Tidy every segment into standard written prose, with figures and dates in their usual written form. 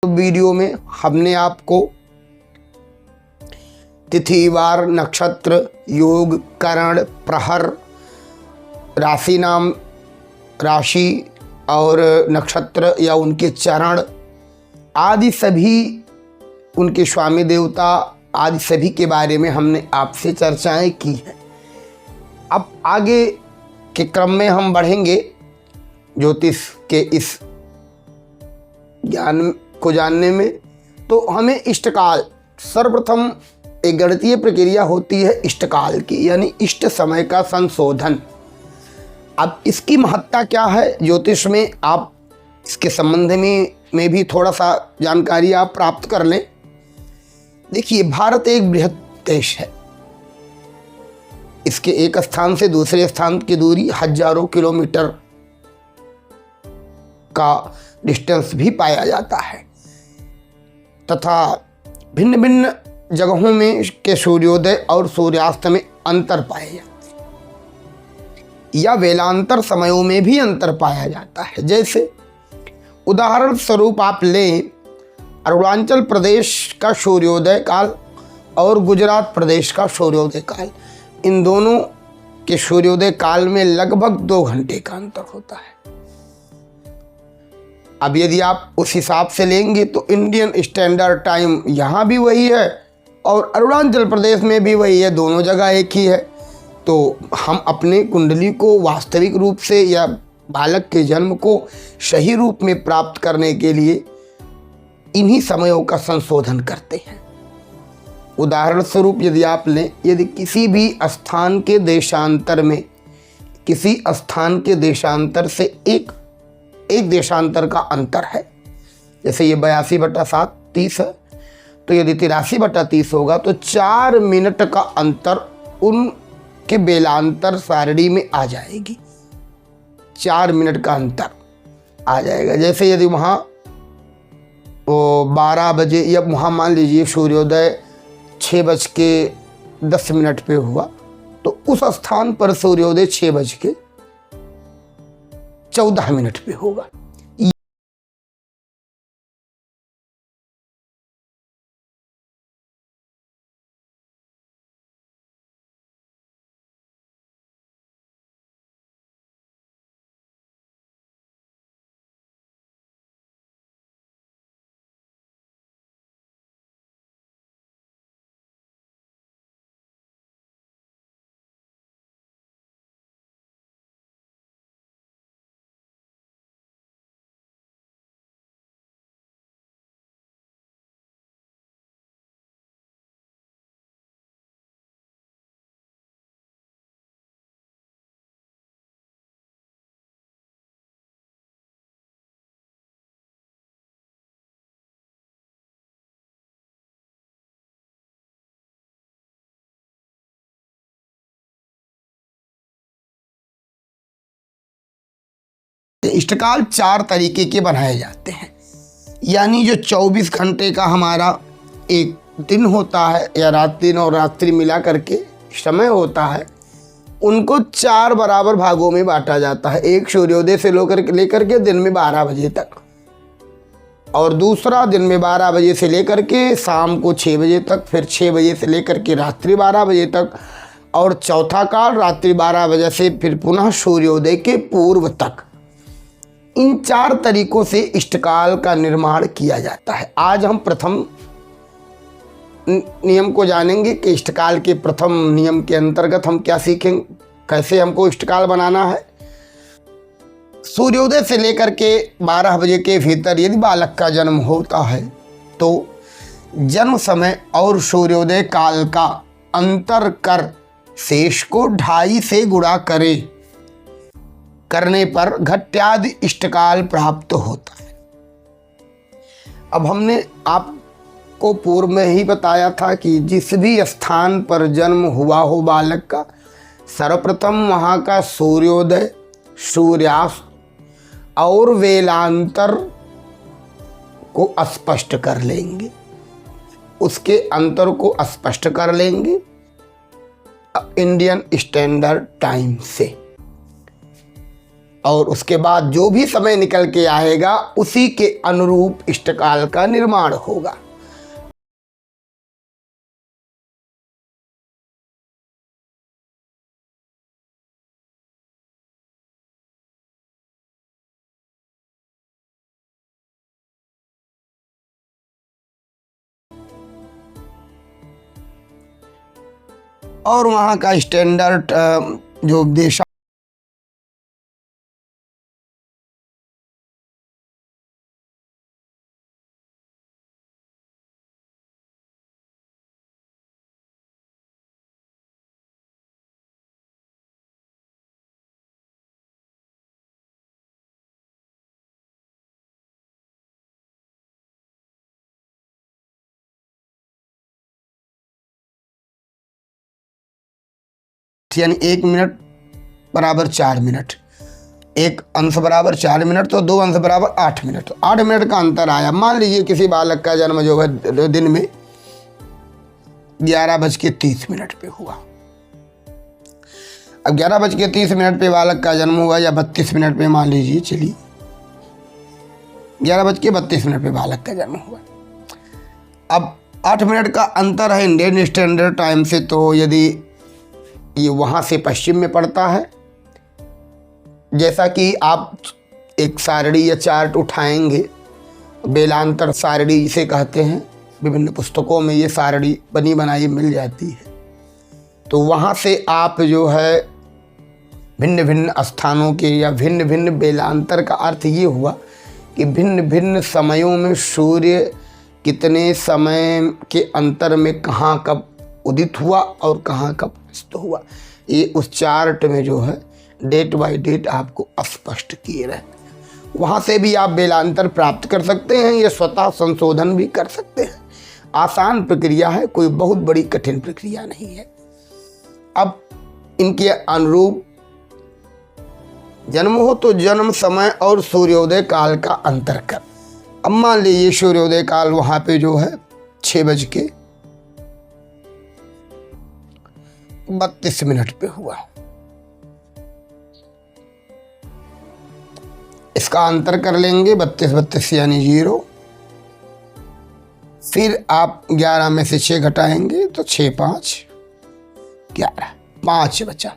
Video में हमने आपको तिथि, वार, नक्षत्र, योग, करण, प्रहर, राशि नाम, राशि और नक्षत्र या उनके चरण आदि सभी, उनके स्वामी देवता आदि सभी के बारे में हमने आपसे चर्चाएं की हैं। अब आगे के क्रम में हम बढ़ेंगे ज्योतिष के इस ज्ञान को जानने में। तो हमें इष्टकाल, सर्वप्रथम एक गणितीय प्रक्रिया होती है इष्टकाल की, यानी इष्ट समय का संशोधन। अब इसकी महत्ता क्या है ज्योतिष में, आप इसके संबंध में भी थोड़ा सा जानकारी आप प्राप्त कर लें। देखिए, भारत एक बृहद देश है। इसके एक स्थान से दूसरे स्थान की दूरी हजारों किलोमीटर का डिस्टेंस भी पाया जाता है तथा भिन्न भिन्न जगहों में के सूर्योदय और सूर्यास्त में अंतर पाए जाते हैं या वेलांतर समयों में भी अंतर पाया जाता है। जैसे उदाहरण स्वरूप आप लें, अरुणाचल प्रदेश का सूर्योदय काल और गुजरात प्रदेश का सूर्योदय काल, इन दोनों के सूर्योदय काल में लगभग 2 घंटे का अंतर होता है। अब यदि आप उस हिसाब से लेंगे तो इंडियन स्टैंडर्ड टाइम यहाँ भी वही है और अरुणाचल प्रदेश में भी वही है, दोनों जगह एक ही है। तो हम अपने कुंडली को वास्तविक रूप से या बालक के जन्म को सही रूप में प्राप्त करने के लिए इन्हीं समयों का संशोधन करते हैं। उदाहरण स्वरूप यदि आप लें, यदि किसी भी स्थान के देशांतर में, किसी स्थान के देशांतर से एक देशांतर का अंतर है, जैसे ये 82/7 30 है, तो यदि 83/30 होगा तो 4 मिनट का अंतर उनके बेलांतर सारणी में आ जाएगी। 4 मिनट का अंतर आ जाएगा। जैसे यदि वहाँ वो 12 बजे या वहाँ मान लीजिए सूर्योदय 6:10 पे हुआ, तो उस स्थान पर सूर्योदय 6:14 पे होगा। इष्टकाल 4 तरीके के बनाए जाते हैं, यानी जो 24 घंटे का हमारा एक दिन होता है या रात दिन और रात्रि मिला करके समय होता है, उनको 4 बराबर भागों में बांटा जाता है। एक सूर्योदय से लेकर के दिन में 12 बजे तक, और दूसरा दिन में 12 बजे से लेकर के शाम को 6 बजे तक, फिर 6 बजे से लेकर के रात्रि 12 बजे तक, और चौथा काल रात्रि 12 बजे से फिर पुनः सूर्योदय के पूर्व तक। इन 4 तरीकों से इष्टकाल का निर्माण किया जाता है। आज हम प्रथम नियम को जानेंगे कि इष्टकाल के प्रथम नियम के अंतर्गत हम क्या सीखेंगे, कैसे हमको इष्टकाल बनाना है। सूर्योदय से लेकर के 12 बजे के भीतर यदि बालक का जन्म होता है तो जन्म समय और सूर्योदय काल का अंतर कर शेष को 2.5 से गुणा करने पर घट्यादि इष्टकाल प्राप्त होता है। अब हमने आपको पूर्व में ही बताया था कि जिस भी स्थान पर जन्म हुआ हो बालक का, सर्वप्रथम वहाँ का सूर्योदय, सूर्यास्त और वेलांतर को स्पष्ट कर लेंगे, उसके अंतर को स्पष्ट कर लेंगे इंडियन स्टैंडर्ड टाइम से। और उसके बाद जो भी समय निकल के आएगा उसी के अनुरूप इष्टकाल का निर्माण होगा। और वहाँ का स्टैंडर्ड जो देश यानी 1 मिनट बराबर 4 मिनट, 1 अंश बराबर 4 मिनट, तो 2 अंश बराबर 8 मिनट, तो 8 मिनट का अंतर आया। मान लीजिए किसी बालक का जन्म जो है दिन में 11:30 पे हुआ। अब 11:30 पे बालक का जन्म हुआ, या 32 मिनट पे मान लीजिए, चलिए 11:32 पे बालक का जन्म हुआ। अब 8 मिनट का अंतर है इंडियन स्टैंडर्ड टाइम से, तो यदि ये वहाँ से पश्चिम में पड़ता है, जैसा कि आप एक सारणी या चार्ट उठाएंगे, बेलांतर सारणी इसे कहते हैं, विभिन्न पुस्तकों में ये सारणी बनी बनाई मिल जाती है। तो वहाँ से आप जो है भिन्न भिन्न स्थानों के या भिन्न भिन्न बेलांतर का अर्थ ये हुआ कि भिन्न भिन्न समयों में सूर्य कितने समय के अंतर में कहाँ कब उदित हुआ और कहाँ कब अस्त हुआ, ये उस चार्ट में जो है डेट बाय डेट आपको स्पष्ट किए रहते हैं। वहाँ से भी आप बेलांतर प्राप्त कर सकते हैं, ये स्वतः संशोधन भी कर सकते हैं। आसान प्रक्रिया है, कोई बहुत बड़ी कठिन प्रक्रिया नहीं है। अब इनके अनुरूप जन्म हो तो जन्म समय और सूर्योदय काल का अंतर कर। अब मान लीजिए सूर्योदय काल वहाँ पे जो है 6:32 पे हुआ, इसका अंतर कर लेंगे 32 यानी 0। फिर आप 11 में से 6 घटाएंगे तो 6 5 11, 5 बचा।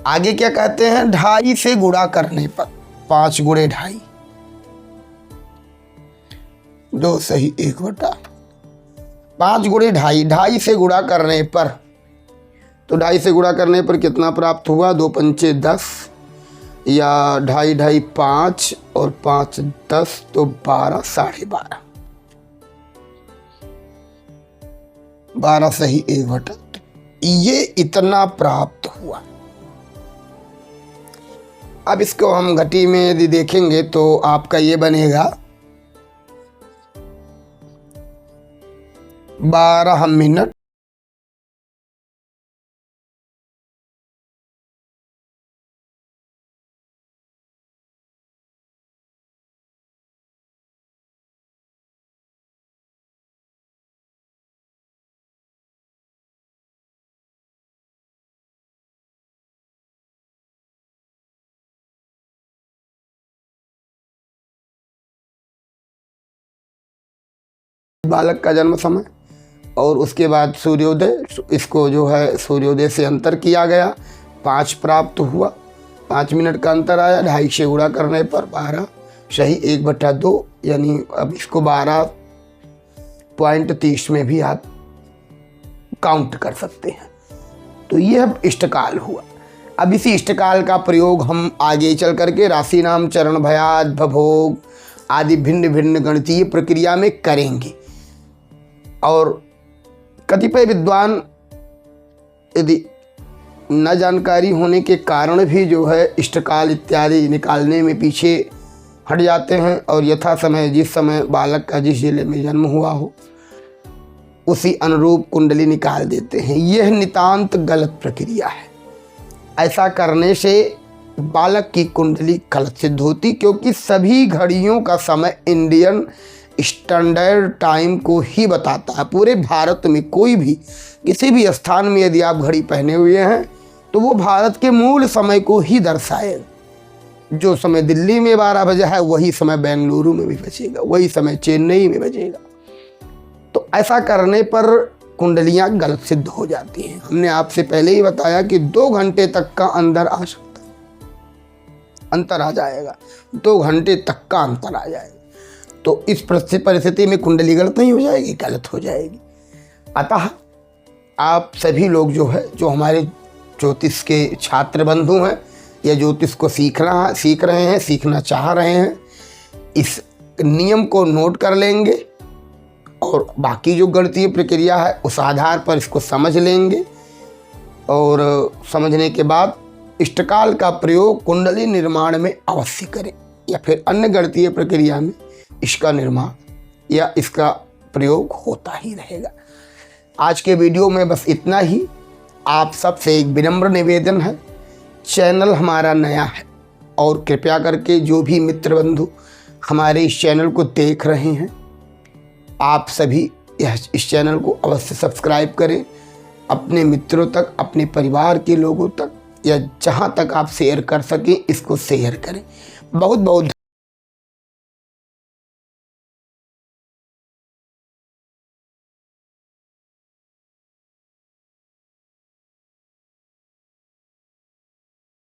आगे क्या कहते हैं, 2.5 से गुणा करने पर 5 गुणे 2.5, 2 सही 1/5 गुणे 2.5, 2.5 से गुणा करने पर, तो 2.5 से गुणा करने पर कितना प्राप्त हुआ, 2 पंचे 10, या 2.5 2.5 5 और 5 10, तो 12 12.5, 12 सही 1/, ये इतना प्राप्त हुआ। अब इसको हम घटी में यदि देखेंगे तो आपका ये बनेगा 12 मिनट 12 बालक का जन्म समय, और उसके बाद सूर्योदय, इसको जो है सूर्योदय से अंतर किया गया, 5 प्राप्त हुआ, 5 मिनट का अंतर आया, 2.5 से गुणा करने पर 12 सही 1/2, यानी अब इसको 12.30 में भी आप काउंट कर सकते हैं। तो यह इष्टकाल हुआ। अब इसी इष्टकाल का प्रयोग हम आगे चल करके राशि नाम, चरण भयाद, भभोग आदि भिन्न भिन्न गणितीय प्रक्रिया में करेंगे। और कतिपय विद्वान यदि न जानकारी होने के कारण भी जो है इष्टकाल इत्यादि निकालने में पीछे हट जाते हैं, और यथा समय जिस समय बालक का जिस जिले में जन्म हुआ हो उसी अनुरूप कुंडली निकाल देते हैं। यह नितांत गलत प्रक्रिया है। ऐसा करने से बालक की कुंडली गलत सिद्ध होती, क्योंकि सभी घड़ियों का समय इंडियन स्टैंडर्ड टाइम को ही बताता है। पूरे भारत में कोई भी किसी भी स्थान में यदि आप घड़ी पहने हुए हैं तो वो भारत के मूल समय को ही दर्शाएगा। जो समय दिल्ली में 12 बजे है वही समय बेंगलुरु में भी बचेगा, वही समय चेन्नई में बचेगा। तो ऐसा करने पर कुंडलियाँ गलत सिद्ध हो जाती हैं। हमने आपसे पहले ही बताया कि 2 घंटे तक का अंतर आ सकता है, अंतर आ जाएगा, 2 घंटे तक का अंतर आ जाएगा। तो इस परिस्थिति में कुंडली गलत नहीं हो जाएगी, गलत हो जाएगी। अतः आप सभी लोग जो है, जो हमारे ज्योतिष के छात्र बंधु हैं या ज्योतिष को सीख रहे हैं, सीखना चाह रहे हैं, इस नियम को नोट कर लेंगे और बाकी जो गणितीय प्रक्रिया है उस आधार पर इसको समझ लेंगे और समझने के बाद इष्टकाल का प्रयोग कुंडली निर्माण में अवश्य करें या फिर अन्य गणितीय प्रक्रिया में इसका निर्माण या इसका प्रयोग होता ही रहेगा। आज के वीडियो में बस इतना ही। आप सबसे एक विनम्र निवेदन है, चैनल हमारा नया है और कृपया करके जो भी मित्र बंधु हमारे इस चैनल को देख रहे हैं, आप सभी इस चैनल को अवश्य सब्सक्राइब करें। अपने मित्रों तक, अपने परिवार के लोगों तक या जहां तक आप शेयर कर सकें इसको शेयर करें। बहुत बहुत